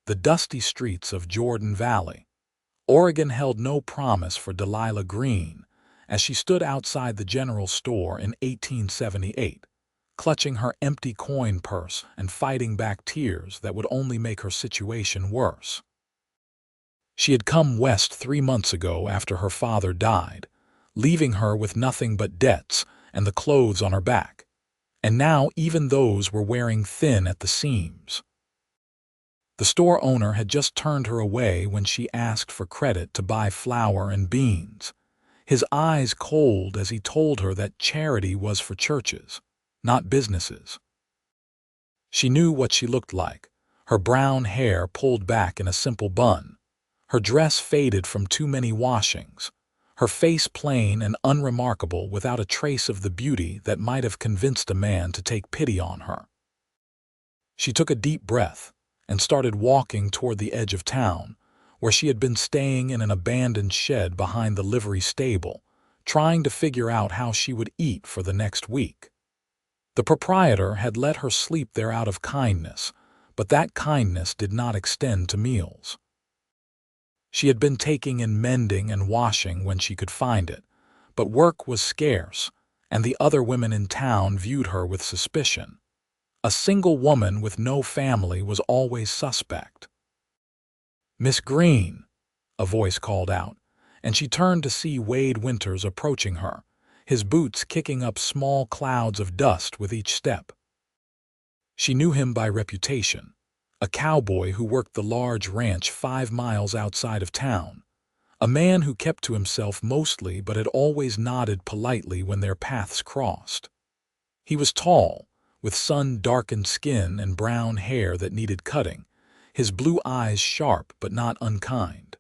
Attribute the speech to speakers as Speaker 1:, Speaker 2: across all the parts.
Speaker 1: the dusty streets of Jordan Valley. Oregon held no promise for Delilah Greene as she stood outside the general store in 1878, clutching her empty coin purse and fighting back tears that would only make her situation worse. She had come west 3 months ago after her father died, leaving her with nothing but debts and the clothes on her back, and now even those were wearing thin at the seams. The store owner had just turned her away when she asked for credit to buy flour and beans, his eyes cold as he told her that charity was for churches, not businesses. She knew what she looked like, her brown hair pulled back in a simple bun, her dress faded from too many washings, her face plain and unremarkable without a trace of the beauty that might have convinced a man to take pity on her. She took a deep breath and started walking toward the edge of town, where she had been staying in an abandoned shed behind the livery stable, trying to figure out how she would eat for the next week. The proprietor had let her sleep there out of kindness, but that kindness did not extend to meals. She had been taking in mending and washing when she could find it, but work was scarce, and the other women in town viewed her with suspicion. A single woman with no family was always suspect. "Miss Greene," a voice called out, and she turned to see Wade Winters approaching her, his boots kicking up small clouds of dust with each step. She knew him by reputation, a cowboy who worked the large ranch 5 miles outside of town, a man who kept to himself mostly but had always nodded politely when their paths crossed. He was tall, with sun-darkened skin and brown hair that needed cutting, his blue eyes sharp but not unkind.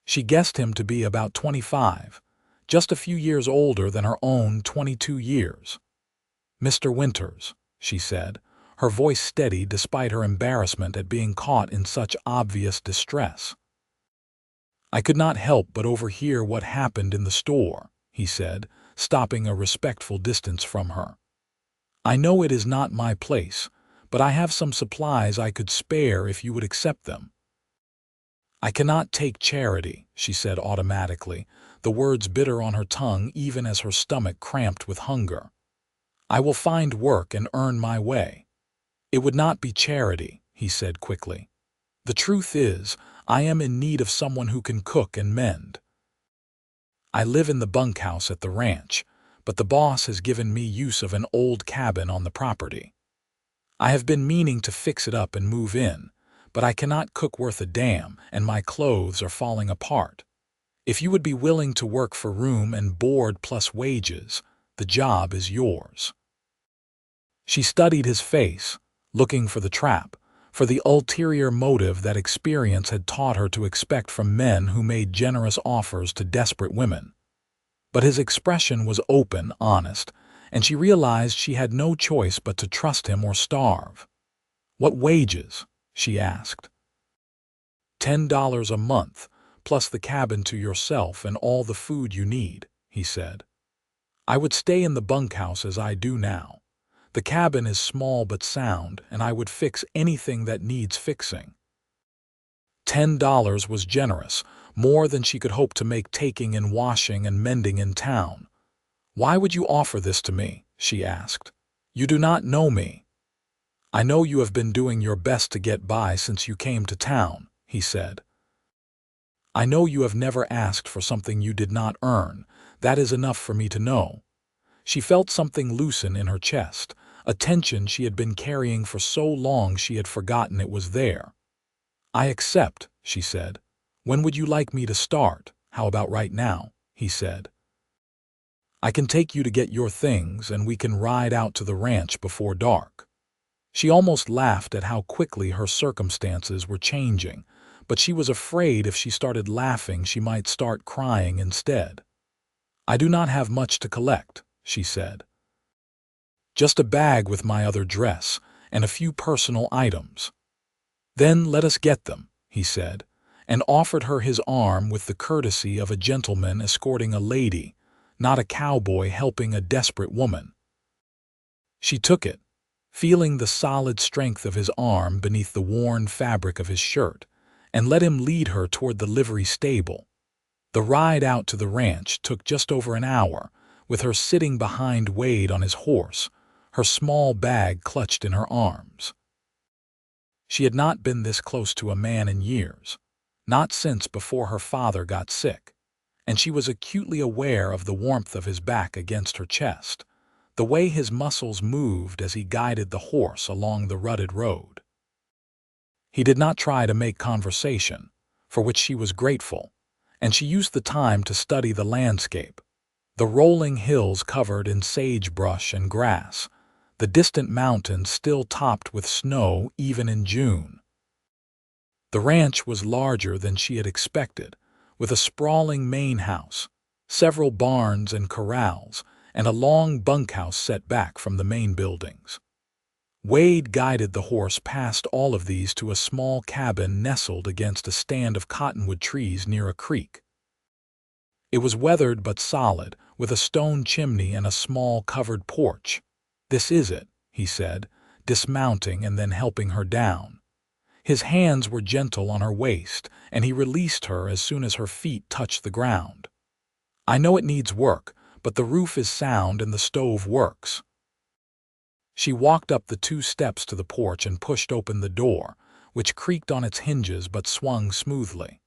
Speaker 1: She guessed him to be about 25, just a few years older than her own 22 years. "Mr. Winters," she said, her voice steady despite her embarrassment at being caught in such obvious distress. "I could not help but overhear what happened in the store," he said, stopping a respectful distance from her. "I know it is not my place, but I have some supplies I could spare if you would accept them." "I cannot take charity," she said automatically, the words bitter on her tongue even as her stomach cramped with hunger. "I will find work and earn my way." "It would not be charity," he said quickly. "The truth is, I am in need of someone who can cook and mend. I live in the bunkhouse at the ranch, but the boss has given me use of an old cabin on the property. I have been meaning to fix it up and move in, but I cannot cook worth a damn, and my clothes are falling apart. If you would be willing to work for room and board plus wages, the job is yours." She studied his face, looking for the trap, for the ulterior motive that experience had taught her to expect from men who made generous offers to desperate women. But his expression was open, honest, and she realized she had no choice but to trust him or starve. "What wages?" she asked. $10 a month, plus the cabin to yourself and all the food you need," he said. "I would stay in the bunkhouse as I do now. The cabin is small but sound, and I would fix anything that needs fixing." $10 was generous, more than she could hope to make taking in washing and mending in town. "Why would you offer this to me?" she asked. "You do not know me." "I know you have been doing your best to get by since you came to town," he said. "I know you have never asked for something you did not earn. That is enough for me to know." She felt something loosen in her chest, a tension she had been carrying for so long she had forgotten it was there. "I accept," she said. "When would you like me to start?" "How about right now?" he said. "I can take you to get your things and we can ride out to the ranch before dark." She almost laughed at how quickly her circumstances were changing, but she was afraid if she started laughing she might start crying instead. "I do not have much to collect," she said. "Just a bag with my other dress and a few personal items." "Then let us get them," he said, and offered her his arm with the courtesy of a gentleman escorting a lady, not a cowboy helping a desperate woman. She took it, feeling the solid strength of his arm beneath the worn fabric of his shirt, and let him lead her toward the livery stable. The ride out to the ranch took just over an hour, with her sitting behind Wade on his horse, her small bag clutched in her arms. She had not been this close to a man in years, not since before her father got sick, and she was acutely aware of the warmth of his back against her chest, the way his muscles moved as he guided the horse along the rutted road. He did not try to make conversation, for which she was grateful, and she used the time to study the landscape, the rolling hills covered in sagebrush and grass, the distant mountains still topped with snow even in June. The ranch was larger than she had expected, with a sprawling main house, several barns and corrals, and a long bunkhouse set back from the main buildings. Wade guided the horse past all of these to a small cabin nestled against a stand of cottonwood trees near a creek. It was weathered but solid, with a stone chimney and a small covered porch. "This is it," he said, dismounting and then helping her down. His hands were gentle on her waist, and he released her as soon as her feet touched the ground. "I know it needs work, but the roof is sound and the stove works." She walked up the 2 steps to the porch and pushed open the door, which creaked on its hinges but swung smoothly.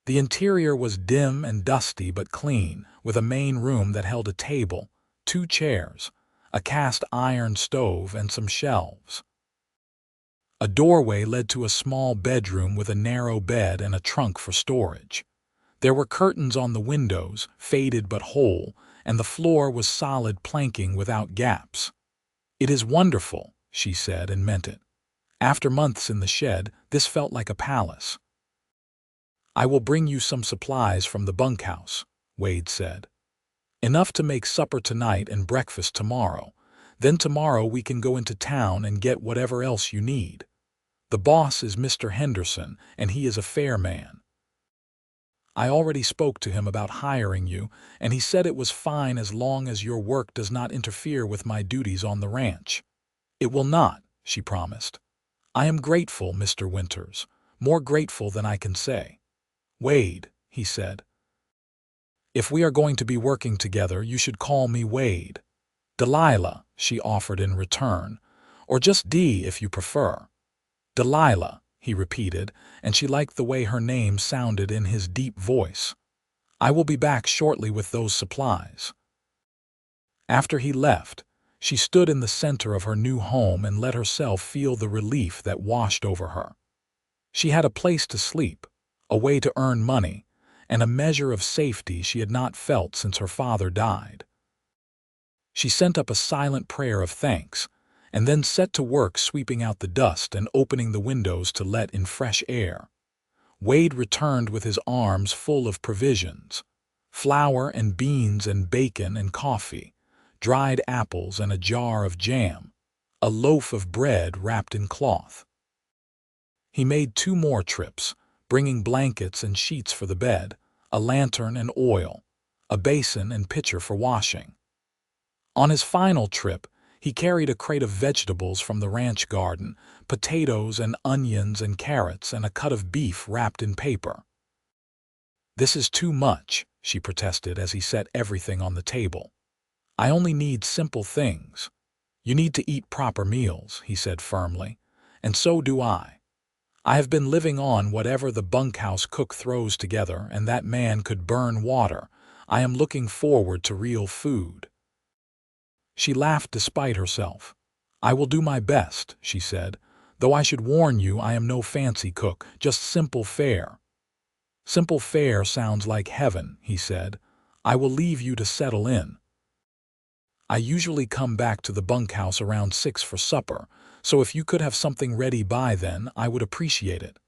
Speaker 1: The interior was dim and dusty but clean, with a main room that held a table, 2 chairs, a cast iron stove, and some shelves. A doorway led to a small bedroom with a narrow bed and a trunk for storage. There were curtains on the windows, faded but whole, and the floor was solid planking without gaps. "It is wonderful," she said, and meant it. After months in the shed, this felt like a palace. "I will bring you some supplies from the bunkhouse," Wade said. "Enough to make supper tonight and breakfast tomorrow. Then tomorrow we can go into town and get whatever else you need. The boss is Mr. Henderson, and he is a fair man. I already spoke to him about hiring you, and he said it was fine as long as your work does not interfere with my duties on the ranch." "It will not," she promised. "I am grateful, Mr. Winters, more grateful than I can say." "Wade," he said. "If we are going to be working together, you should call me Wade." "Delilah," she offered in return, "or just D if you prefer." "Delilah," he repeated, and she liked the way her name sounded in his deep voice. "I will be back shortly with those supplies." After he left, she stood in the center of her new home and let herself feel the relief that washed over her. She had a place to sleep, a way to earn money, and a measure of safety she had not felt since her father died. She sent up a silent prayer of thanks, and then set to work sweeping out the dust and opening the windows to let in fresh air. Wade returned with his arms full of provisions: flour and beans and bacon and coffee, dried apples and a jar of jam, a loaf of bread wrapped in cloth. He made 2 more trips, bringing blankets and sheets for the bed, a lantern and oil, a basin and pitcher for washing. On his final trip, he carried a crate of vegetables from the ranch garden, potatoes and onions and carrots, and a cut of beef wrapped in paper. "This is too much," she protested as he set everything on the table. "I only need simple things." "You need to eat proper meals," he said firmly, "and so do I. I have been living on whatever the bunkhouse cook throws together, and that man could burn water. I am looking forward to real food." She laughed despite herself. "I will do my best," she said, "though I should warn you I am no fancy cook, just simple fare." "Simple fare sounds like heaven," he said. "I will leave you to settle in. I usually come back to the bunkhouse around 6 for supper, so if you could have something ready by then, I would appreciate it."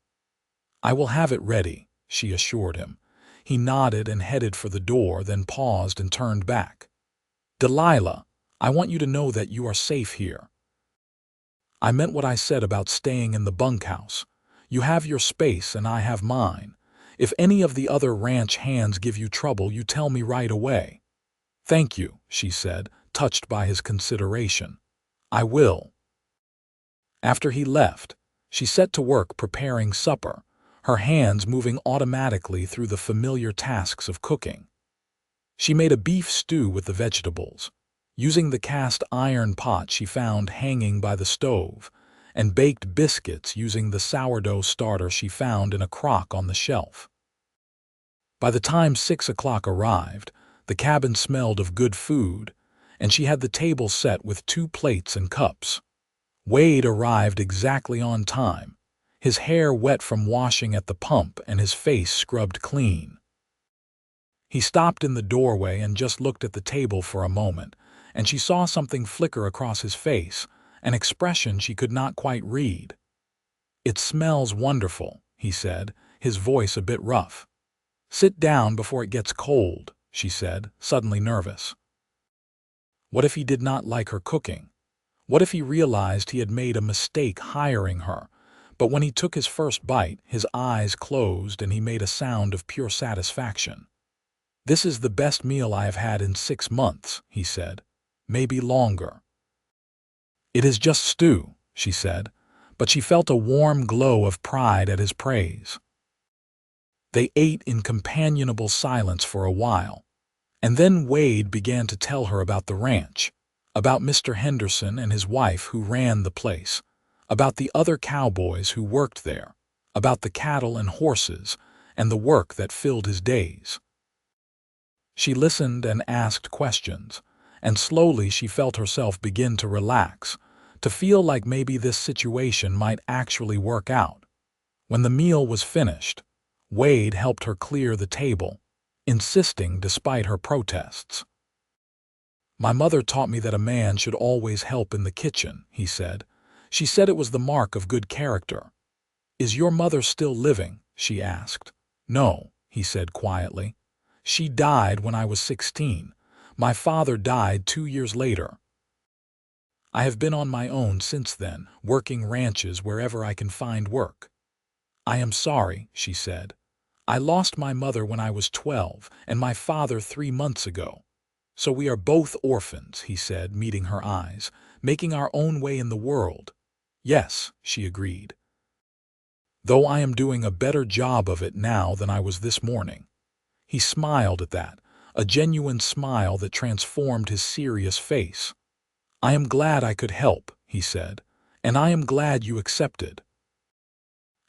Speaker 1: "I will have it ready," she assured him. He nodded and headed for the door, then paused and turned back. "Delilah, I want you to know that you are safe here. I meant what I said about staying in the bunkhouse. You have your space and I have mine. If any of the other ranch hands give you trouble, you tell me right away." "Thank you," she said, touched by his consideration. "I will." After he left, she set to work preparing supper, her hands moving automatically through the familiar tasks of cooking. She made a beef stew with the vegetables, using the cast iron pot she found hanging by the stove, and baked biscuits using the sourdough starter she found in a crock on the shelf. By the time 6 o'clock arrived, the cabin smelled of good food, and she had the table set with 2 plates and cups. Wade arrived exactly on time, his hair wet from washing at the pump and his face scrubbed clean. He stopped in the doorway and just looked at the table for a moment, and she saw something flicker across his face, an expression she could not quite read. "It smells wonderful," he said, his voice a bit rough. "Sit down before it gets cold," she said, suddenly nervous. What if he did not like her cooking? What if he realized he had made a mistake hiring her? But when he took his first bite, his eyes closed and he made a sound of pure satisfaction. "This is the best meal I have had in 6 months," he said. "Maybe longer." "It is just stew," she said, but she felt a warm glow of pride at his praise. They ate in companionable silence for a while, and then Wade began to tell her about the ranch, about Mr. Henderson and his wife who ran the place, about the other cowboys who worked there, about the cattle and horses, and the work that filled his days. She listened and asked questions, and slowly she felt herself begin to relax, to feel like maybe this situation might actually work out. When the meal was finished, Wade helped her clear the table, insisting despite her protests. "My mother taught me that a man should always help in the kitchen," he said. "She said it was the mark of good character." "Is your mother still living?" she asked. "No," he said quietly. "She died when I was 16. My father died 2 years later. I have been on my own since then, working ranches wherever I can find work." "I am sorry," she said. "I lost my mother when I was 12 and my father 3 months ago. So we are both orphans," he said, meeting her eyes, "making our own way in the world." "Yes," she agreed. "Though I am doing a better job of it now than I was this morning." He smiled at that, a genuine smile that transformed his serious face. "I am glad I could help," he said, "and I am glad you accepted."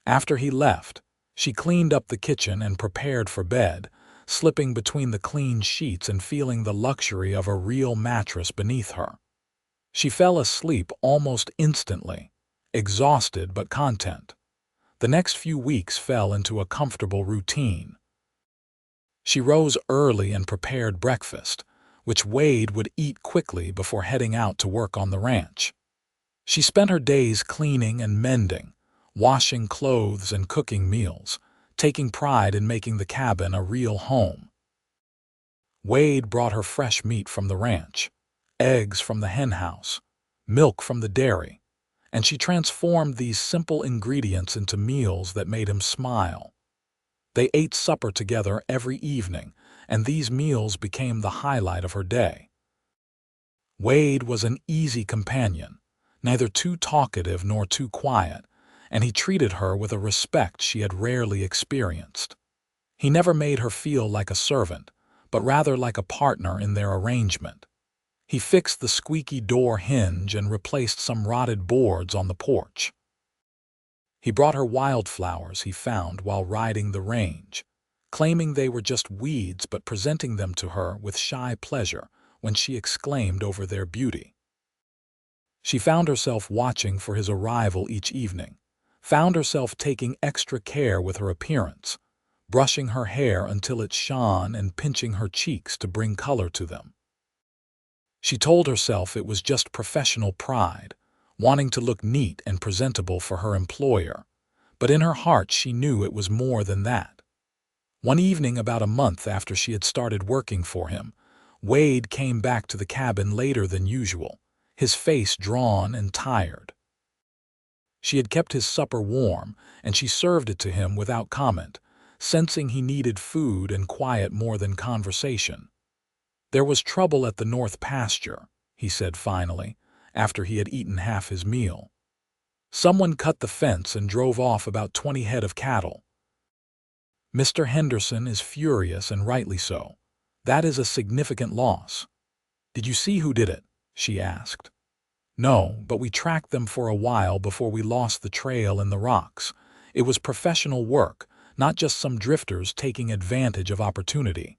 Speaker 1: After he left, she cleaned up the kitchen and prepared for bed, slipping between the clean sheets and feeling the luxury of a real mattress beneath her. She fell asleep almost instantly, exhausted but content. The next few weeks fell into a comfortable routine. She rose early and prepared breakfast, which Wade would eat quickly before heading out to work on the ranch. She spent her days cleaning and mending, washing clothes and cooking meals, taking pride in making the cabin a real home. Wade brought her fresh meat from the ranch, eggs from the hen house, milk from the dairy, and she transformed these simple ingredients into meals that made him smile. They ate supper together every evening, and these meals became the highlight of her day. Wade was an easy companion, neither too talkative nor too quiet, and he treated her with a respect she had rarely experienced. He never made her feel like a servant, but rather like a partner in their arrangement. He fixed the squeaky door hinge and replaced some rotted boards on the porch. He brought her wildflowers he found while riding the range, claiming they were just weeds but presenting them to her with shy pleasure when she exclaimed over their beauty. She found herself watching for his arrival each evening, found herself taking extra care with her appearance, brushing her hair until it shone and pinching her cheeks to bring color to them. She told herself it was just professional pride, wanting to look neat and presentable for her employer, but in her heart she knew it was more than that. One evening about a month after she had started working for him, Wade came back to the cabin later than usual, his face drawn and tired. She had kept his supper warm, and she served it to him without comment, sensing he needed food and quiet more than conversation. "There was trouble at the north pasture," he said finally, after he had eaten half his meal. Someone cut the fence and drove off about 20 head of cattle. Mr. Henderson is furious, and rightly so. That is a significant loss. Did you see who did it? She asked. No, but we tracked them for a while before we lost the trail in the rocks. It was professional work, not just some drifters taking advantage of opportunity.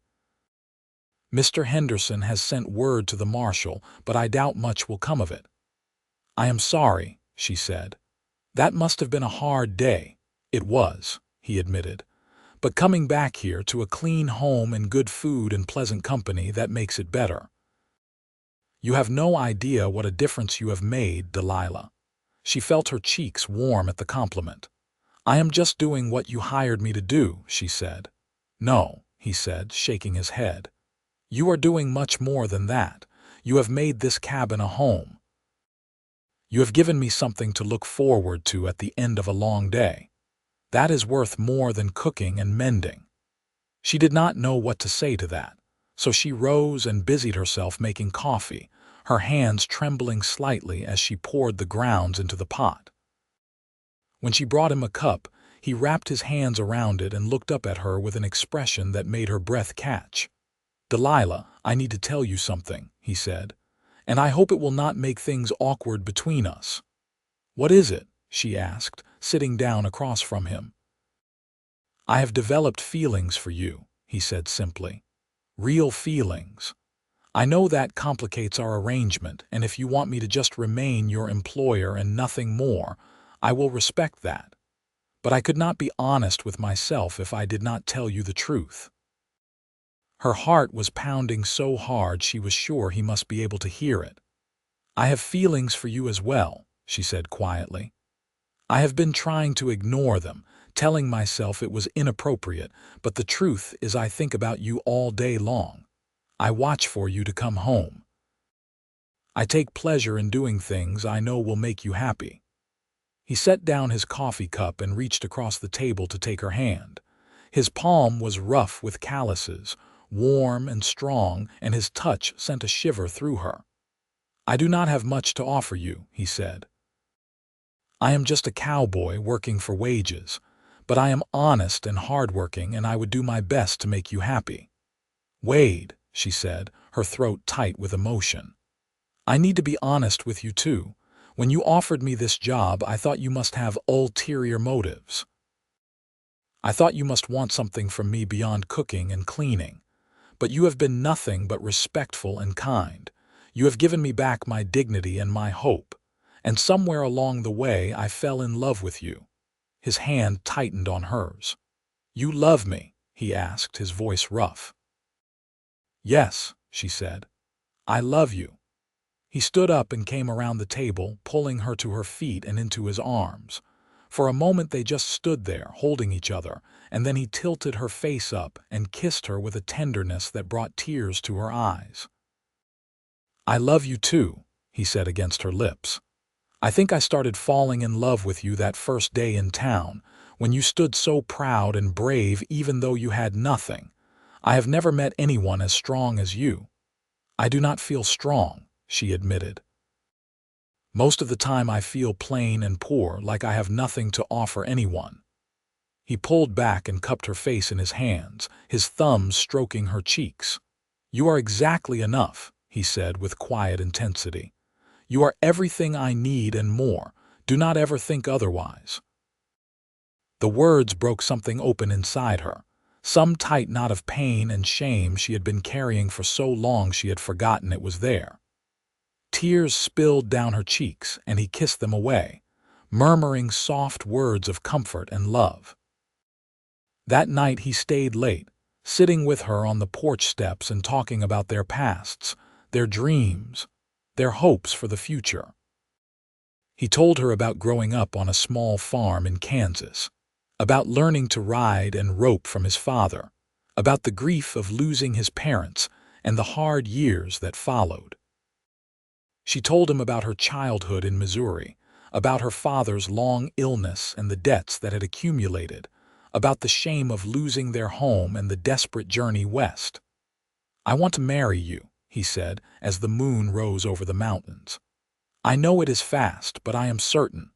Speaker 1: Mr. Henderson has sent word to the marshal, but I doubt much will come of it. I am sorry, she said. That must have been a hard day. It was, he admitted. But coming back here to a clean home and good food and pleasant company, that makes it better. You have no idea what a difference you have made, Delilah. She felt her cheeks warm at the compliment. I am just doing what you hired me to do, she said. No, he said, shaking his head. You are doing much more than that. You have made this cabin a home. You have given me something to look forward to at the end of a long day. That is worth more than cooking and mending. She did not know what to say to that, so she rose and busied herself making coffee, her hands trembling slightly as she poured the grounds into the pot. When she brought him a cup, he wrapped his hands around it and looked up at her with an expression that made her breath catch. Delilah, I need to tell you something, he said, and I hope it will not make things awkward between us. What is it? She asked, sitting down across from him. I have developed feelings for you, he said simply. Real feelings. I know that complicates our arrangement, and if you want me to just remain your employer and nothing more, I will respect that. But I could not be honest with myself if I did not tell you the truth. Her heart was pounding so hard she was sure he must be able to hear it. I have feelings for you as well, she said quietly. I have been trying to ignore them, telling myself it was inappropriate, but the truth is I think about you all day long. I watch for you to come home. I take pleasure in doing things I know will make you happy. He set down his coffee cup and reached across the table to take her hand. His palm was rough with calluses, warm and strong, and his touch sent a shiver through her. I do not have much to offer you, he said. I am just a cowboy working for wages, but I am honest and hardworking, and I would do my best to make you happy. Wade, she said, her throat tight with emotion. I need to be honest with you too. When you offered me this job, I thought you must have ulterior motives. I thought you must want something from me beyond cooking and cleaning. But you have been nothing but respectful and kind. You have given me back my dignity and my hope. And somewhere along the way I fell in love with you. His hand tightened on hers. You love me? He asked, his voice rough. Yes, she said. I love you. He stood up and came around the table, pulling her to her feet and into his arms. For a moment they just stood there, holding each other, and then he tilted her face up and kissed her with a tenderness that brought tears to her eyes. I love you too, he said against her lips. I think I started falling in love with you that first day in town, when you stood so proud and brave even though you had nothing. I have never met anyone as strong as you. I do not feel strong, she admitted. Most of the time I feel plain and poor, like I have nothing to offer anyone. He pulled back and cupped her face in his hands, his thumbs stroking her cheeks. You are exactly enough, he said with quiet intensity. You are everything I need and more. Do not ever think otherwise. The words broke something open inside her, some tight knot of pain and shame she had been carrying for so long she had forgotten it was there. Tears spilled down her cheeks, and he kissed them away, murmuring soft words of comfort and love. That night he stayed late, sitting with her on the porch steps and talking about their pasts, their dreams, their hopes for the future. He told her about growing up on a small farm in Kansas, about learning to ride and rope from his father, about the grief of losing his parents and the hard years that followed. She told him about her childhood in Missouri, about her father's long illness and the debts that had accumulated, about the shame of losing their home and the desperate journey west. I want to marry you, he said, as the moon rose over the mountains. I know it is fast, but I am certain.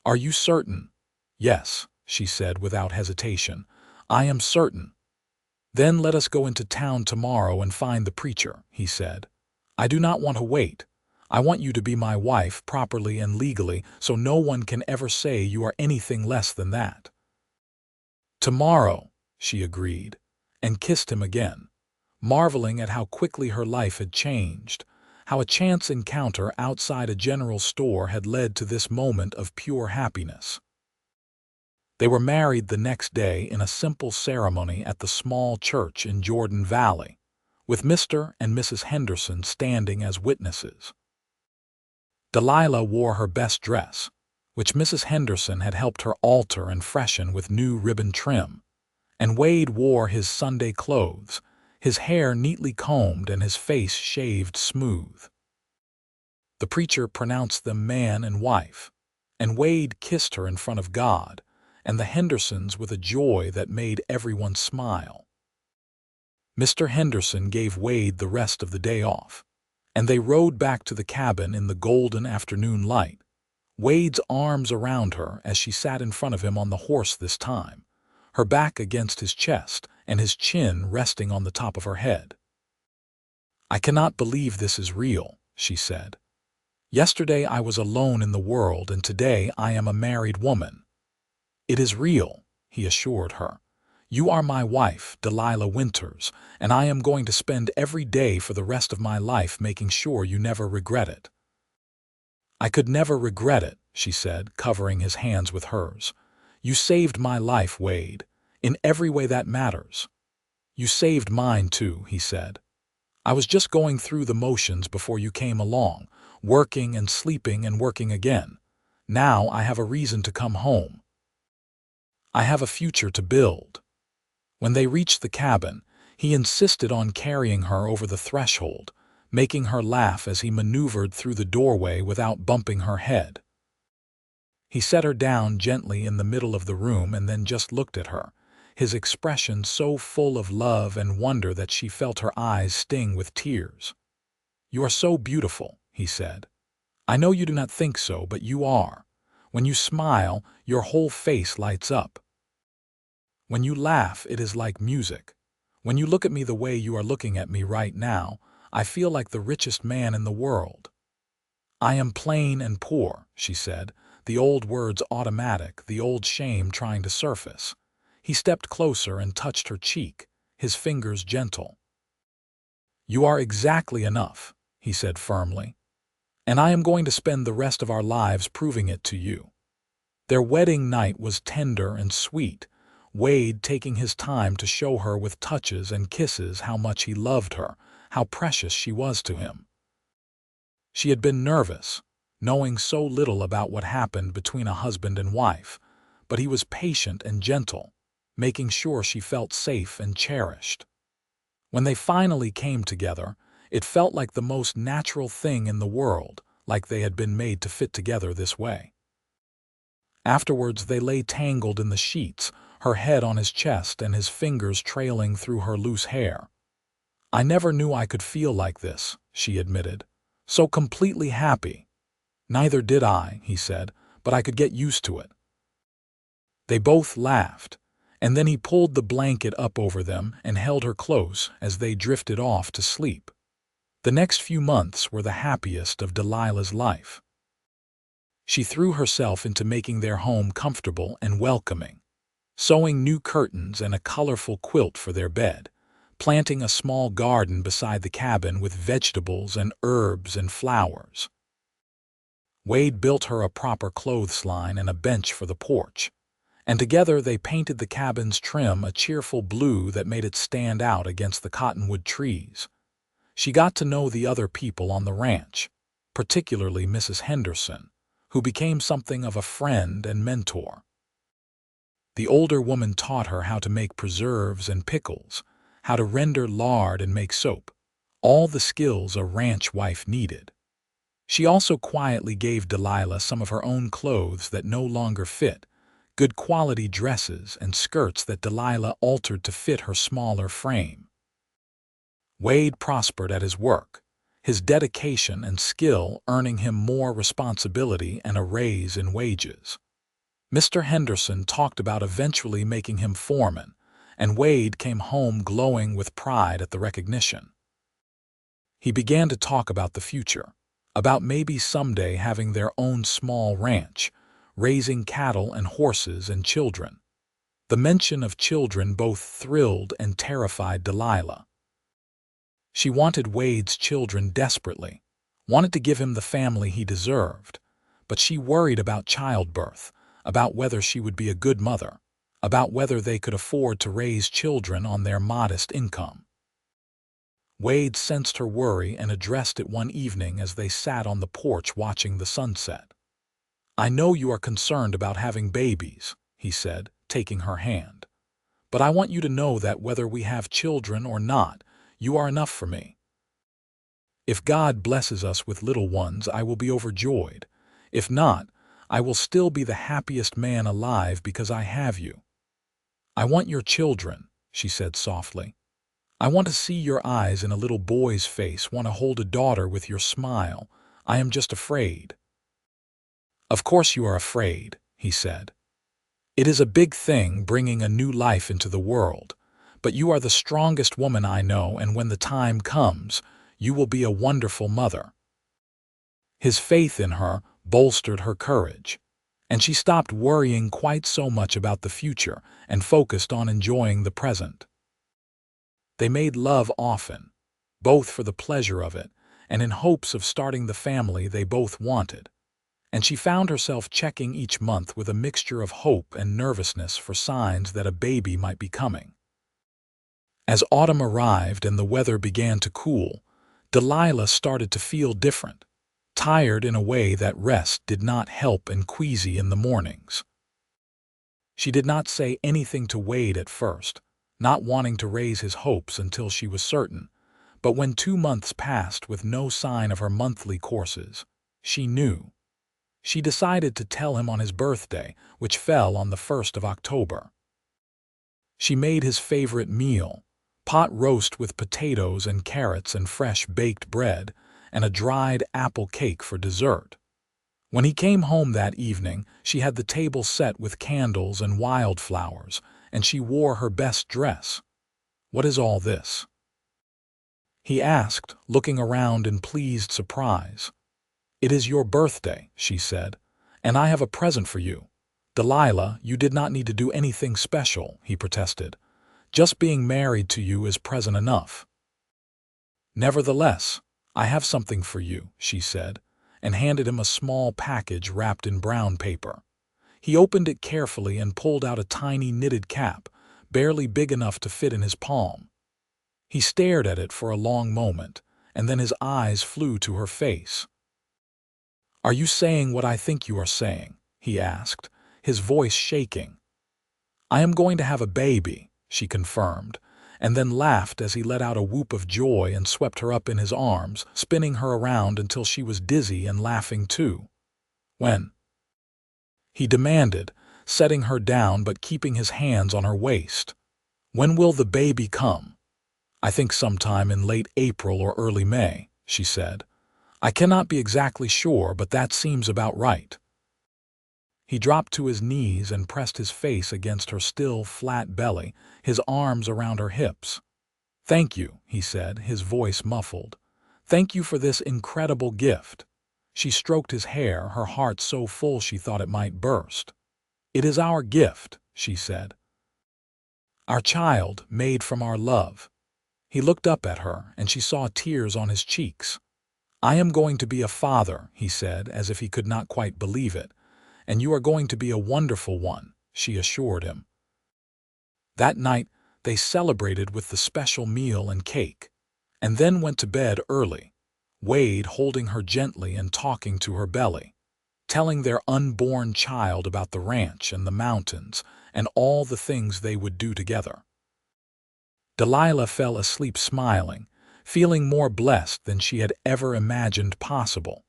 Speaker 1: "Are you certain?" "Yes," she said without hesitation. "I am certain." "Then let us go into town tomorrow and find the preacher," he said. "I do not want to wait. I want you to be my wife properly and legally, so no one can ever say you are anything less than that." "Tomorrow," she agreed, and kissed him again, marveling at how quickly her life had changed, how a chance encounter outside a general store had led to this moment of pure happiness. They were married the next day in a simple ceremony at the small church in Jordan Valley, with Mr. and Mrs. Henderson standing as witnesses. Delilah wore her best dress, which Mrs. Henderson had helped her alter and freshen with new ribbon trim, and Wade wore his Sunday clothes, his hair neatly combed and his face shaved smooth. The preacher pronounced them man and wife, and Wade kissed her in front of God and the Hendersons with a joy that made everyone smile. Mr. Henderson gave Wade the rest of the day off, and they rode back to the cabin in the golden afternoon light, Wade's arms around her as she sat in front of him on the horse this time, her back against his chest and his chin resting on the top of her head. "I cannot believe this is real," she said. "Yesterday I was alone in the world, and today I am a married woman." "It is real," he assured her. "You are my wife, Delilah Winters, and I am going to spend every day for the rest of my life making sure you never regret it." "I could never regret it," she said, covering his hands with hers. "You saved my life, Wade, in every way that matters." "You saved mine, too," he said. "I was just going through the motions before you came along, working and sleeping and working again. Now I have a reason to come home. I have a future to build." When they reached the cabin, he insisted on carrying her over the threshold, making her laugh as he maneuvered through the doorway without bumping her head. He set her down gently in the middle of the room and then just looked at her, his expression so full of love and wonder that she felt her eyes sting with tears. "You are so beautiful," he said. "I know you do not think so, but you are. When you smile, your whole face lights up. When you laugh, it is like music. When you look at me the way you are looking at me right now, I feel like the richest man in the world." "I am plain and poor," she said, the old words automatic, the old shame trying to surface. He stepped closer and touched her cheek, his fingers gentle. "You are exactly enough," he said firmly, "and I am going to spend the rest of our lives proving it to you." Their wedding night was tender and sweet, Wade taking his time to show her with touches and kisses how much he loved her, how precious she was to him. She had been nervous, knowing so little about what happened between a husband and wife, but he was patient and gentle, making sure she felt safe and cherished. When they finally came together, it felt like the most natural thing in the world, like they had been made to fit together this way. Afterwards they lay tangled in the sheets, her head on his chest and his fingers trailing through her loose hair. "I never knew I could feel like this," she admitted. "So completely happy." "Neither did I," he said, "but I could get used to it." They both laughed, and then he pulled the blanket up over them and held her close as they drifted off to sleep. The next few months were the happiest of Delilah's life. She threw herself into making their home comfortable and welcoming, sewing new curtains and a colorful quilt for their bed, planting a small garden beside the cabin with vegetables and herbs and flowers. Wade built her a proper clothesline and a bench for the porch, and together they painted the cabin's trim a cheerful blue that made it stand out against the cottonwood trees. She got to know the other people on the ranch, particularly Mrs. Henderson, who became something of a friend and mentor. The older woman taught her how to make preserves and pickles, how to render lard and make soap, all the skills a ranch wife needed. She also quietly gave Delilah some of her own clothes that no longer fit, good quality dresses and skirts that Delilah altered to fit her smaller frame. Wade prospered at his work, his dedication and skill earning him more responsibility and a raise in wages. Mr. Henderson talked about eventually making him foreman, and Wade came home glowing with pride at the recognition. He began to talk about the future, about maybe someday having their own small ranch, raising cattle and horses and children. The mention of children both thrilled and terrified Delilah. She wanted Wade's children desperately, wanted to give him the family he deserved, but she worried about childbirth, about whether she would be a good mother, about whether they could afford to raise children on their modest income. Wade sensed her worry and addressed it one evening as they sat on the porch watching the sunset. "I know you are concerned about having babies," he said, taking her hand. "But I want you to know that whether we have children or not, you are enough for me. If God blesses us with little ones, I will be overjoyed. If not, I will still be the happiest man alive because I have you. I want your children," she said softly. "I want to see your eyes in a little boy's face, want to hold a daughter with your smile. I am just afraid." "Of course you are afraid," he said. "It is a big thing bringing a new life into the world, but you are the strongest woman I know, and when the time comes, you will be a wonderful mother." His faith in her bolstered her courage, and she stopped worrying quite so much about the future and focused on enjoying the present. They made love often, both for the pleasure of it and in hopes of starting the family they both wanted, and she found herself checking each month with a mixture of hope and nervousness for signs that a baby might be coming. As autumn arrived and the weather began to cool, Delilah started to feel different, tired in a way that rest did not help and queasy in the mornings. She did not say anything to Wade at first, not wanting to raise his hopes until she was certain, but when 2 months passed with no sign of her monthly courses, she knew. She decided to tell him on his birthday, which fell on the 1st of October. She made his favorite meal, pot roast with potatoes and carrots and fresh baked bread, and a dried apple cake for dessert. When he came home that evening, she had the table set with candles and wildflowers, and she wore her best dress. "What is all this?" he asked, looking around in pleased surprise. "It is your birthday," she said, "and I have a present for you." "Delilah, you did not need to do anything special," he protested. "Just being married to you is present enough." "Nevertheless, I have something for you," she said, and handed him a small package wrapped in brown paper. He opened it carefully and pulled out a tiny knitted cap, barely big enough to fit in his palm. He stared at it for a long moment, and then his eyes flew to her face. "Are you saying what I think you are saying?" he asked, his voice shaking. "I am going to have a baby," she confirmed, and then laughed as he let out a whoop of joy and swept her up in his arms, spinning her around until she was dizzy and laughing too. "When?" he demanded, setting her down but keeping his hands on her waist. "When will the baby come?" "I think sometime in late April or early May," she said. "I cannot be exactly sure, but that seems about right." He dropped to his knees and pressed his face against her still, flat belly, his arms around her hips. "Thank you," he said, his voice muffled. "Thank you for this incredible gift." She stroked his hair, her heart so full she thought it might burst. "It is our gift," she said. "Our child, made from our love." He looked up at her, and she saw tears on his cheeks. "I am going to be a father," he said, as if he could not quite believe it. "And you are going to be a wonderful one," she assured him. That night, they celebrated with the special meal and cake, and then went to bed early, Wade holding her gently and talking to her belly, telling their unborn child about the ranch and the mountains and all the things they would do together. Delilah fell asleep smiling, feeling more blessed than she had ever imagined possible.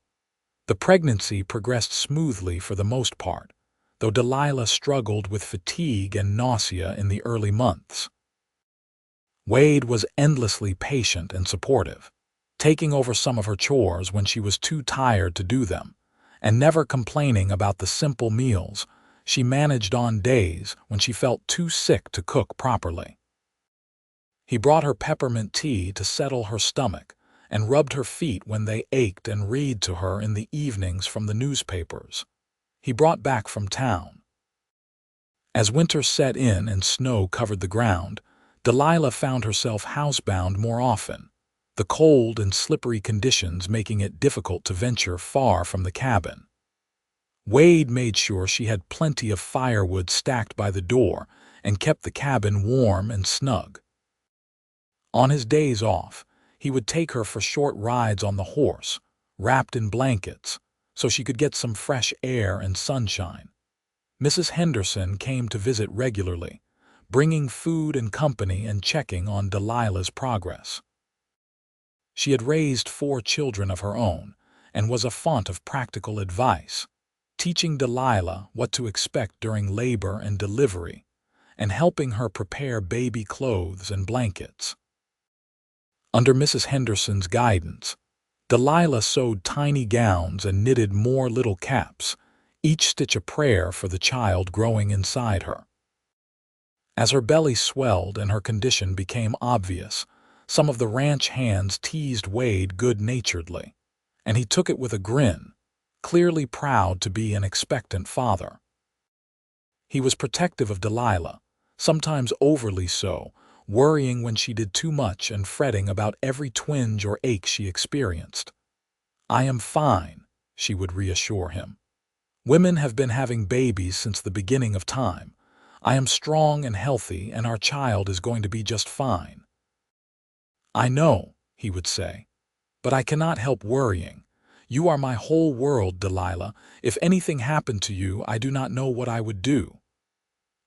Speaker 1: The pregnancy progressed smoothly for the most part, though Delilah struggled with fatigue and nausea in the early months. Wade was endlessly patient and supportive, taking over some of her chores when she was too tired to do them, and never complaining about the simple meals. she managed on days when she felt too sick to cook properly. He brought her peppermint tea to settle her stomach and rubbed her feet when they ached and read to her in the evenings from the newspapers he brought back from town. As winter set in and snow covered the ground, Delilah found herself housebound more often, the cold and slippery conditions making it difficult to venture far from the cabin. Wade made sure she had plenty of firewood stacked by the door and kept the cabin warm and snug. On his days off, he would take her for short rides on the horse, wrapped in blankets, so she could get some fresh air and sunshine. Mrs. Henderson came to visit regularly, bringing food and company and checking on Delilah's progress. She had raised 4 children of her own and was a font of practical advice, teaching Delilah what to expect during labor and delivery, and helping her prepare baby clothes and blankets. Under Mrs. Henderson's guidance, Delilah sewed tiny gowns and knitted more little caps, each stitch a prayer for the child growing inside her. As her belly swelled and her condition became obvious, some of the ranch hands teased Wade good-naturedly, and he took it with a grin, clearly proud to be an expectant father. He was protective of Delilah, sometimes overly so, worrying when she did too much and fretting about every twinge or ache she experienced. "I am fine," she would reassure him. "Women have been having babies since the beginning of time. I am strong and healthy, and our child is going to be just fine." "I know," he would say, "but I cannot help worrying. You are my whole world, Delilah. If anything happened to you, I do not know what I would do."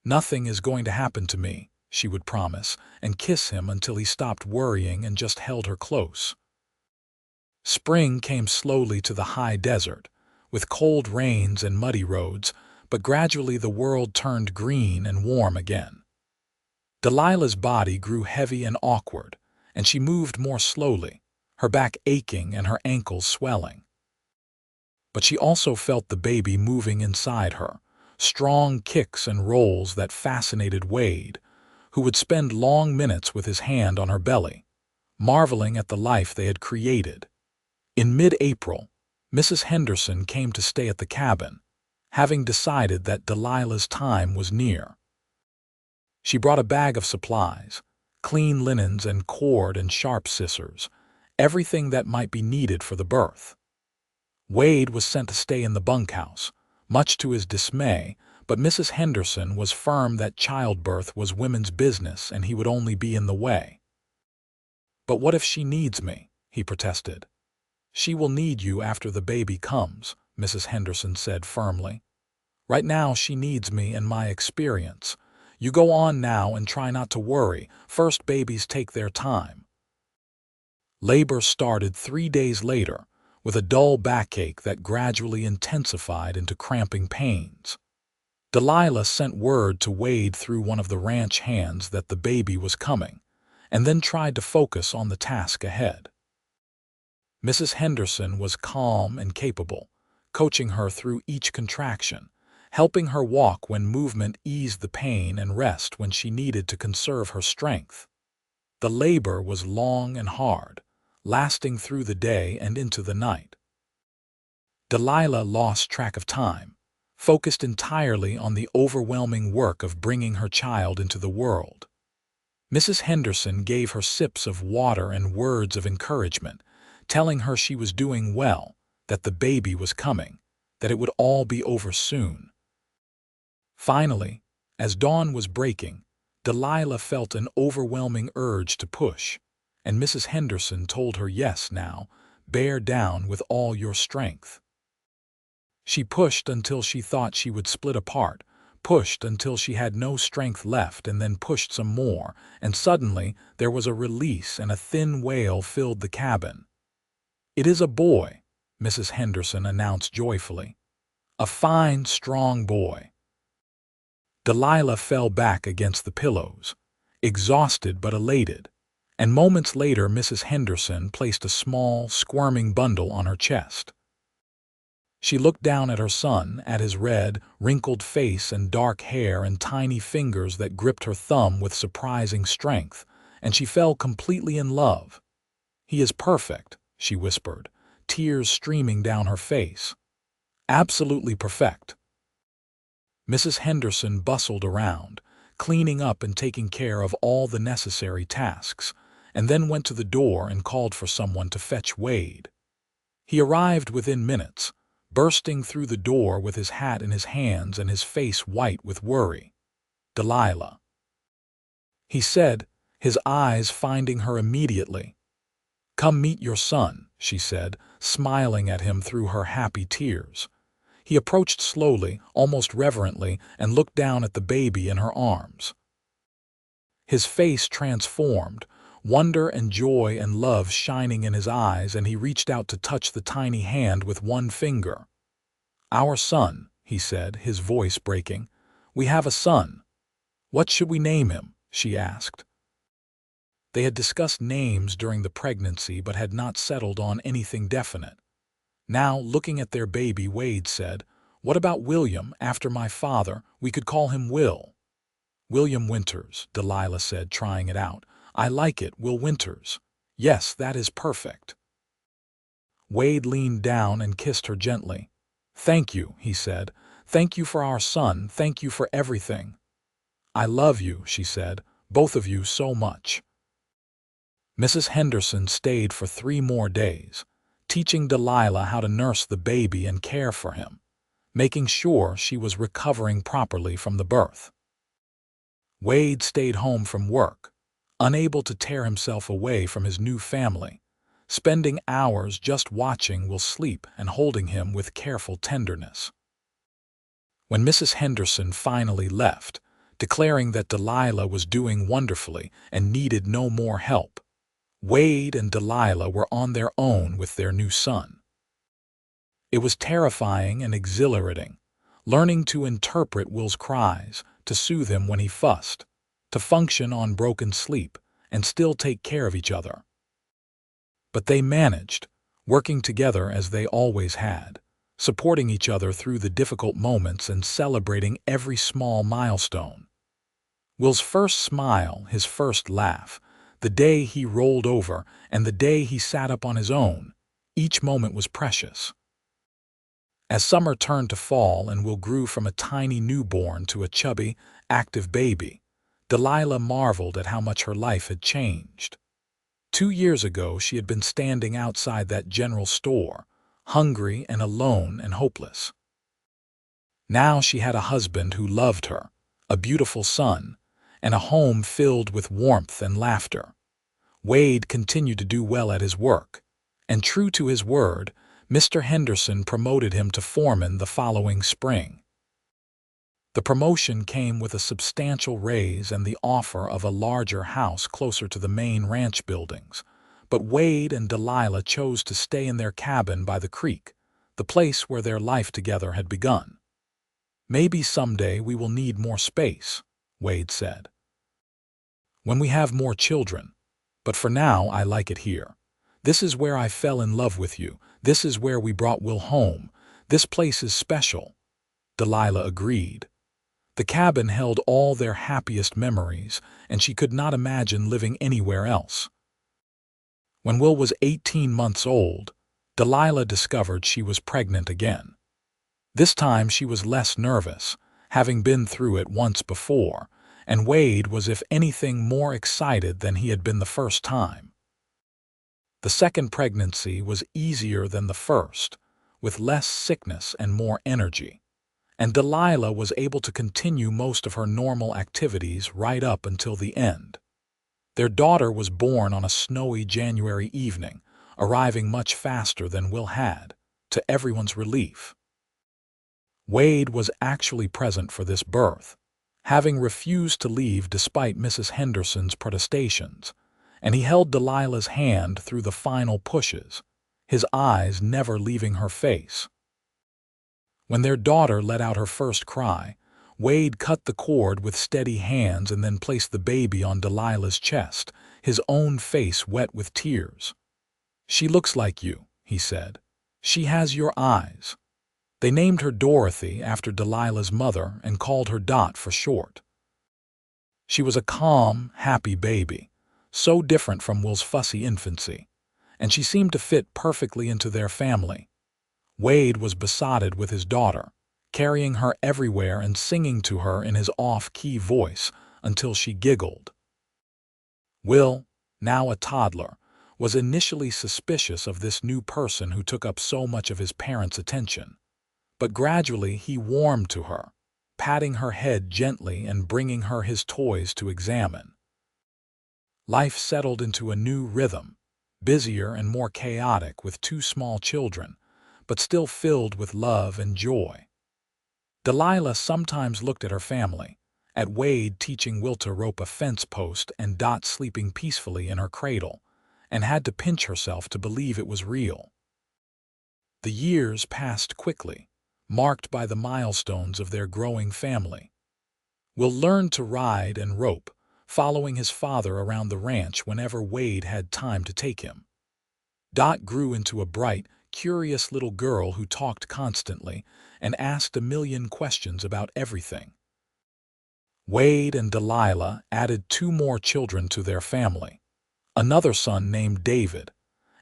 Speaker 1: "Nothing is going to happen to me," she would promise, and kiss him until he stopped worrying and just held her close. Spring came slowly to the high desert, with cold rains and muddy roads, but gradually the world turned green and warm again. Delilah's body grew heavy and awkward, and she moved more slowly, her back aching and her ankles swelling. But she also felt the baby moving inside her, strong kicks and rolls that fascinated Wade, who would spend long minutes with his hand on her belly, marveling at the life they had created. In mid-April, Mrs. Henderson came to stay at the cabin, having decided that Delilah's time was near. She brought a bag of supplies, clean linens and cord and sharp scissors, everything that might be needed for the birth. Wade was sent to stay in the bunkhouse, much to his dismay, but Mrs. Henderson was firm that childbirth was women's business and he would only be in the way. "But what if she needs me?" he protested. "She will need you after the baby comes," Mrs. Henderson said firmly. "Right now she needs me and my experience. You go on now and try not to worry. First babies take their time." Labor started 3 days later, with a dull backache that gradually intensified into cramping pains. Delilah sent word to Wade through one of the ranch hands that the baby was coming, and then tried to focus on the task ahead. Mrs. Henderson was calm and capable, coaching her through each contraction, helping her walk when movement eased the pain and rest when she needed to conserve her strength. The labor was long and hard, lasting through the day and into the night. Delilah lost track of time, focused entirely on the overwhelming work of bringing her child into the world. Mrs. Henderson gave her sips of water and words of encouragement, telling her she was doing well, that the baby was coming, that it would all be over soon. Finally, as dawn was breaking, Delilah felt an overwhelming urge to push, and Mrs. Henderson told her, "Yes, now, bear down with all your strength." She pushed until she thought she would split apart, pushed until she had no strength left, and then pushed some more, and suddenly there was a release and a thin wail filled the cabin. "It is a boy," Mrs. Henderson announced joyfully. "A fine, strong boy." Delilah fell back against the pillows, exhausted but elated, and moments later Mrs. Henderson placed a small, squirming bundle on her chest. She looked down at her son, at his red, wrinkled face and dark hair and tiny fingers that gripped her thumb with surprising strength, and she fell completely in love. "He is perfect," she whispered, tears streaming down her face. "Absolutely perfect." Mrs. Henderson bustled around, cleaning up and taking care of all the necessary tasks, and then went to the door and called for someone to fetch Wade. He arrived within minutes, bursting through the door with his hat in his hands and his face white with worry. "Delilah," he said, his eyes finding her immediately. "Come meet your son," she said, smiling at him through her happy tears. He approached slowly, almost reverently, and looked down at the baby in her arms. His face transformed, wonder and joy and love shining in his eyes, and he reached out to touch the tiny hand with one finger. "Our son," he said, his voice breaking. "We have a son. What should we name him?" she asked. They had discussed names during the pregnancy but had not settled on anything definite. Now, looking at their baby, Wade said, "What about William, after my father? We could call him Will." "William Winters," Delilah said, trying it out. "I like it, Will Winters. Yes, that is perfect." Wade leaned down and kissed her gently. "Thank you," he said. "Thank you for our son. Thank you for everything." "I love you," she said, "both of you so much." Mrs. Henderson stayed for 3 more days, teaching Delilah how to nurse the baby and care for him, making sure she was recovering properly from the birth. Wade stayed home from work, unable to tear himself away from his new family, spending hours just watching Will sleep and holding him with careful tenderness. When Mrs. Henderson finally left, declaring that Delilah was doing wonderfully and needed no more help, Wade and Delilah were on their own with their new son. It was terrifying and exhilarating, learning to interpret Will's cries, to soothe him when he fussed, to function on broken sleep, and still take care of each other. But they managed, working together as they always had, supporting each other through the difficult moments and celebrating every small milestone. Will's first smile, his first laugh, the day he rolled over, and the day he sat up on his own, each moment was precious. As summer turned to fall and Will grew from a tiny newborn to a chubby, active baby, Delilah marveled at how much her life had changed. 2 years ago she had been standing outside that general store, hungry and alone and hopeless. Now she had a husband who loved her, a beautiful son, and a home filled with warmth and laughter. Wade continued to do well at his work, and true to his word, Mr. Henderson promoted him to foreman the following spring. The promotion came with a substantial raise and the offer of a larger house closer to the main ranch buildings, but Wade and Delilah chose to stay in their cabin by the creek, the place where their life together had begun. "Maybe someday we will need more space," Wade said, "when we have more children. But for now, I like it here. This is where I fell in love with you. This is where we brought Will home. This place is special." Delilah agreed. The cabin held all their happiest memories, and she could not imagine living anywhere else. When Will was 18 months old, Delilah discovered she was pregnant again. This time she was less nervous, having been through it once before, and Wade was, if anything, more excited than he had been the first time. The second pregnancy was easier than the first, with less sickness and more energy, and Delilah was able to continue most of her normal activities right up until the end. Their daughter was born on a snowy January evening, arriving much faster than Will had, to everyone's relief. Wade was actually present for this birth, having refused to leave despite Mrs. Henderson's protestations, and he held Delilah's hand through the final pushes, his eyes never leaving her face. When their daughter let out her first cry, Wade cut the cord with steady hands and then placed the baby on Delilah's chest, his own face wet with tears. "She looks like you," he said. "She has your eyes." They named her Dorothy after Delilah's mother and called her Dot for short. She was a calm, happy baby, so different from Will's fussy infancy, and she seemed to fit perfectly into their family. Wade was besotted with his daughter, carrying her everywhere and singing to her in his off-key voice until she giggled. Will, now a toddler, was initially suspicious of this new person who took up so much of his parents' attention, but gradually he warmed to her, patting her head gently and bringing her his toys to examine. Life settled into a new rhythm, busier and more chaotic with two small children, but still filled with love and joy. Delilah sometimes looked at her family, at Wade teaching Will to rope a fence post and Dot sleeping peacefully in her cradle, and had to pinch herself to believe it was real. The years passed quickly, marked by the milestones of their growing family. Will learned to ride and rope, following his father around the ranch whenever Wade had time to take him. Dot grew into a bright, curious little girl who talked constantly and asked a million questions about everything. Wade and Delilah added two more children to their family, another son named David,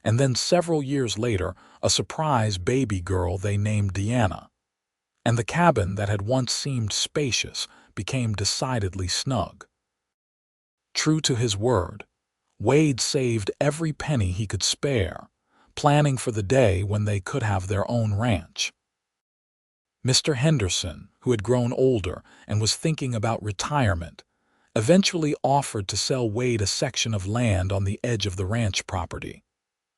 Speaker 1: and then several years later a surprise baby girl they named Deanna. And the cabin that had once seemed spacious became decidedly snug. True to his word, Wade saved every penny he could spare, planning for the day when they could have their own ranch. Mr. Henderson, who had grown older and was thinking about retirement, eventually offered to sell Wade a section of land on the edge of the ranch property,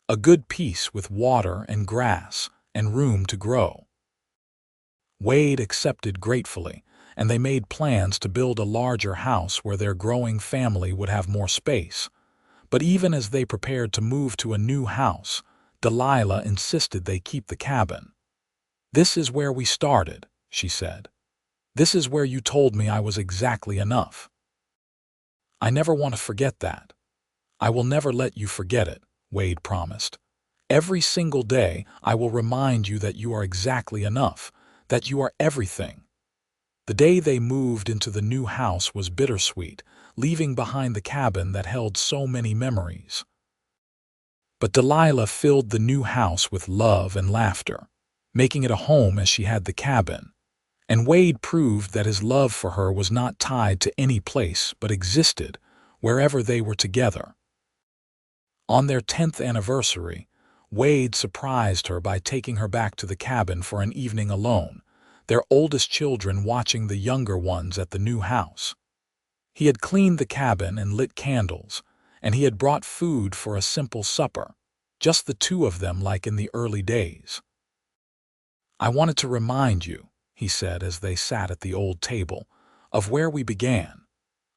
Speaker 1: a good piece with water and grass and room to grow. Wade accepted gratefully, and they made plans to build a larger house where their growing family would have more space. But even as they prepared to move to a new house, Delilah insisted they keep the cabin. "This is where we started," she said. "This is where you told me I was exactly enough. I never want to forget that." "I will never let you forget it," Wade promised. "Every single day I will remind you that you are exactly enough, that you are everything." The day they moved into the new house was bittersweet, leaving behind the cabin that held so many memories. But Delilah filled the new house with love and laughter, making it a home as she had the cabin, and Wade proved that his love for her was not tied to any place but existed wherever they were together. On their 10th anniversary, Wade surprised her by taking her back to the cabin for an evening alone, their oldest children watching the younger ones at the new house. He had cleaned the cabin and lit candles, and he had brought food for a simple supper, just the two of them like in the early days. "I wanted to remind you," he said as they sat at the old table, "of where we began,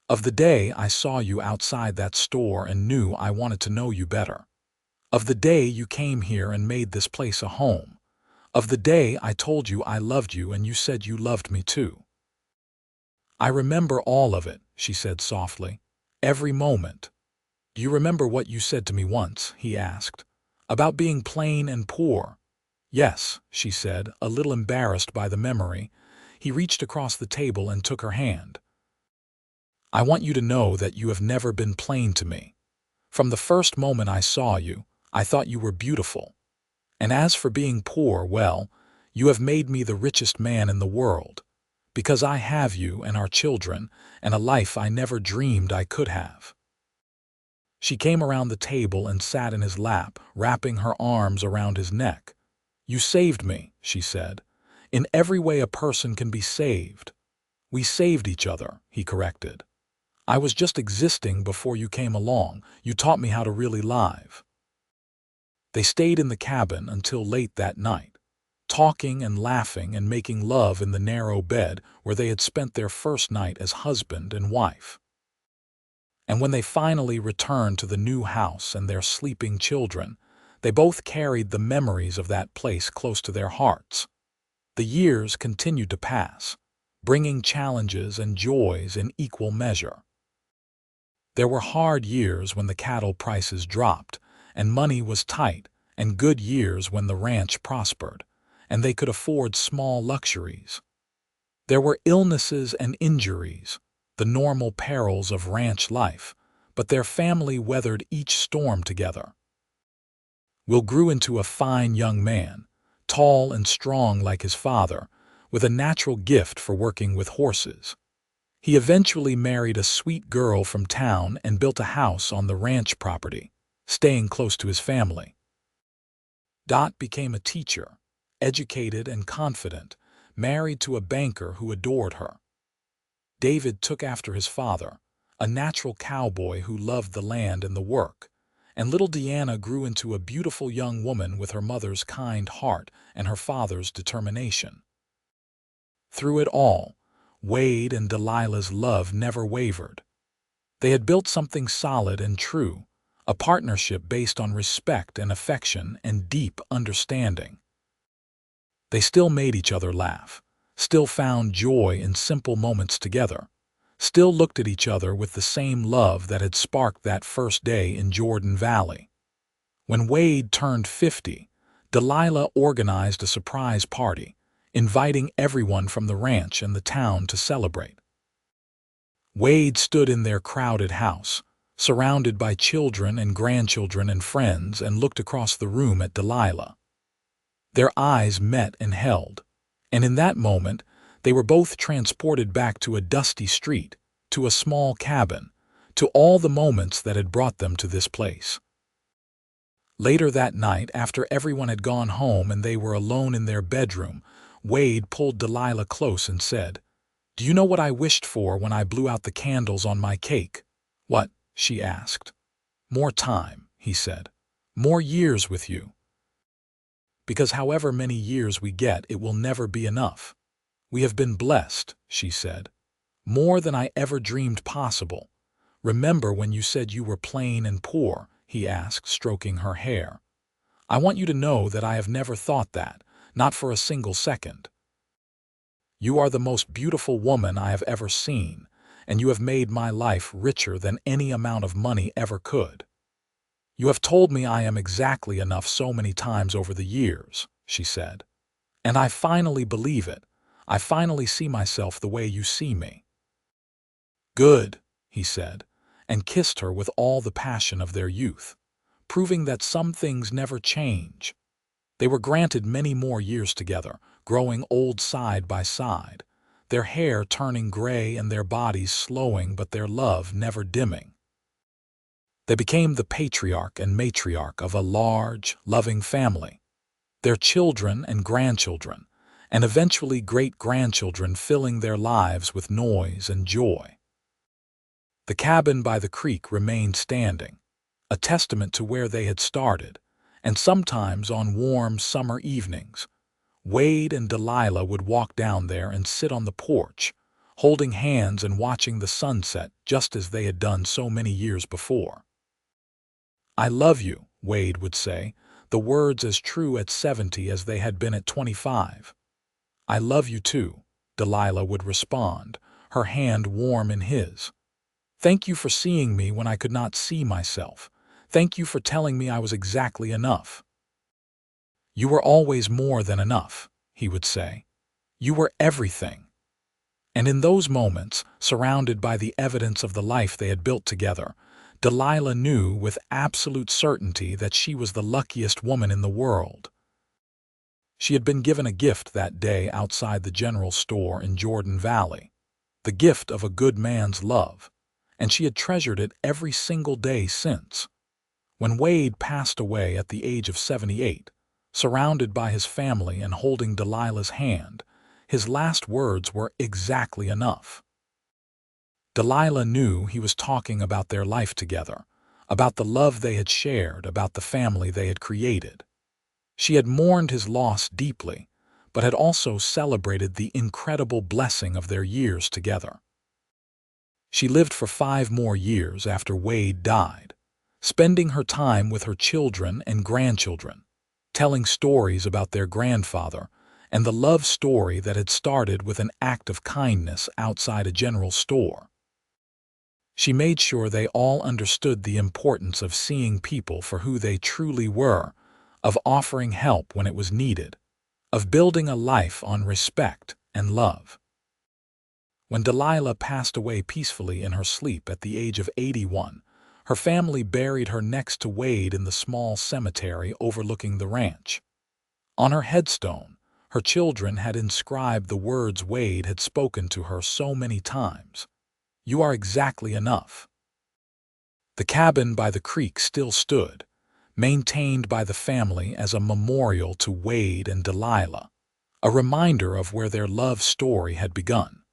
Speaker 1: of the day I saw you outside that store and knew I wanted to know you better, of the day you came here and made this place a home, of the day I told you I loved you and you said you loved me too." "I remember all of it," she said softly, "every moment." "Do you remember what you said to me once?" he asked. "About being plain and poor?" "Yes," she said, a little embarrassed by the memory. He reached across the table and took her hand. "I want you to know that you have never been plain to me. From the first moment I saw you, I thought you were beautiful. And as for being poor, well, you have made me the richest man in the world, because I have you and our children and a life I never dreamed I could have." She came around the table and sat in his lap, wrapping her arms around his neck. "You saved me," she said. "In every way a person can be saved." "We saved each other," he corrected. "I was just existing before you came along. You taught me how to really live." They stayed in the cabin until late that night, talking and laughing and making love in the narrow bed where they had spent their first night as husband and wife. And when they finally returned to the new house and their sleeping children, they both carried the memories of that place close to their hearts. The years continued to pass, bringing challenges and joys in equal measure. There were hard years when the cattle prices dropped and money was tight, and good years when the ranch prospered, and they could afford small luxuries. There were illnesses and injuries, the normal perils of ranch life, but their family weathered each storm together. Will grew into a fine young man, tall and strong like his father, with a natural gift for working with horses. He eventually married a sweet girl from town and built a house on the ranch property, staying close to his family. Dot became a teacher, educated and confident, married to a banker who adored her. David took after his father, a natural cowboy who loved the land and the work, and little Deanna grew into a beautiful young woman with her mother's kind heart and her father's determination. Through it all, Wade and Delilah's love never wavered. They had built something solid and true, a partnership based on respect and affection and deep understanding. They still made each other laugh, still found joy in simple moments together, still looked at each other with the same love that had sparked that first day in Jordan Valley. When Wade turned 50, Delilah organized a surprise party, inviting everyone from the ranch and the town to celebrate. Wade stood in their crowded house, surrounded by children and grandchildren and friends, and looked across the room at Delilah. Their eyes met and held, and in that moment they were both transported back to a dusty street, to a small cabin, to all the moments that had brought them to this place. Later that night, after everyone had gone home and they were alone in their bedroom, Wade pulled Delilah close and said, "Do you know what I wished for when I blew out the candles on my cake?" "What?" she asked. "More time," he said. "More years with you. Because however many years we get, it will never be enough. We have been blessed," she said. "More than I ever dreamed possible. Remember when you said you were plain and poor?" he asked, stroking her hair. "I want you to know that I have never thought that, not for a single second. You are the most beautiful woman I have ever seen, and you have made my life richer than any amount of money ever could. You have told me I am exactly enough so many times over the years," she said. "And I finally believe it. I finally see myself the way you see me." "Good," he said, and kissed her with all the passion of their youth, proving that some things never change. They were granted many more years together, growing old side by side, their hair turning gray and their bodies slowing but their love never dimming. They became the patriarch and matriarch of a large, loving family, their children and grandchildren, and eventually great-grandchildren filling their lives with noise and joy. The cabin by the creek remained standing, a testament to where they had started, and sometimes on warm summer evenings, Wade and Delilah would walk down there and sit on the porch, holding hands and watching the sunset just as they had done so many years before. "I love you," Wade would say, the words as true at 70 as they had been at 25. "I love you too," Delilah would respond, her hand warm in his. "Thank you for seeing me when I could not see myself. Thank you for telling me I was exactly enough." "You were always more than enough," he would say. "You were everything." And in those moments, surrounded by the evidence of the life they had built together, Delilah knew with absolute certainty that she was the luckiest woman in the world. She had been given a gift that day outside the general store in Jordan Valley, the gift of a good man's love, and she had treasured it every single day since. When Wade passed away at the age of 78, surrounded by his family and holding Delilah's hand, his last words were exactly enough. Delilah knew he was talking about their life together, about the love they had shared, about the family they had created. She had mourned his loss deeply, but had also celebrated the incredible blessing of their years together. She lived for 5 more years after Wade died, spending her time with her children and grandchildren, telling stories about their grandfather and the love story that had started with an act of kindness outside a general store. She made sure they all understood the importance of seeing people for who they truly were, of offering help when it was needed, of building a life on respect and love. When Delilah passed away peacefully in her sleep at the age of 81, her family buried her next to Wade in the small cemetery overlooking the ranch. On her headstone, her children had inscribed the words Wade had spoken to her so many times: "You are exactly enough." The cabin by the creek still stood, maintained by the family as a memorial to Wade and Delilah, a reminder of where their love story had begun.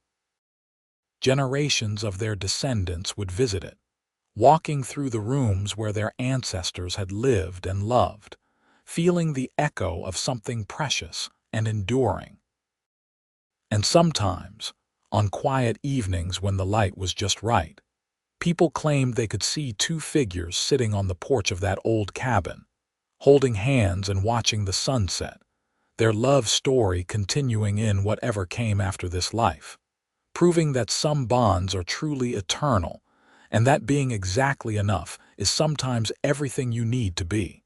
Speaker 1: Generations of their descendants would visit it, walking through the rooms where their ancestors had lived and loved, feeling the echo of something precious and enduring. And sometimes, on quiet evenings when the light was just right, people claimed they could see two figures sitting on the porch of that old cabin, holding hands and watching the sunset, their love story continuing in whatever came after this life, proving that some bonds are truly eternal and that being exactly enough is sometimes everything you need to be.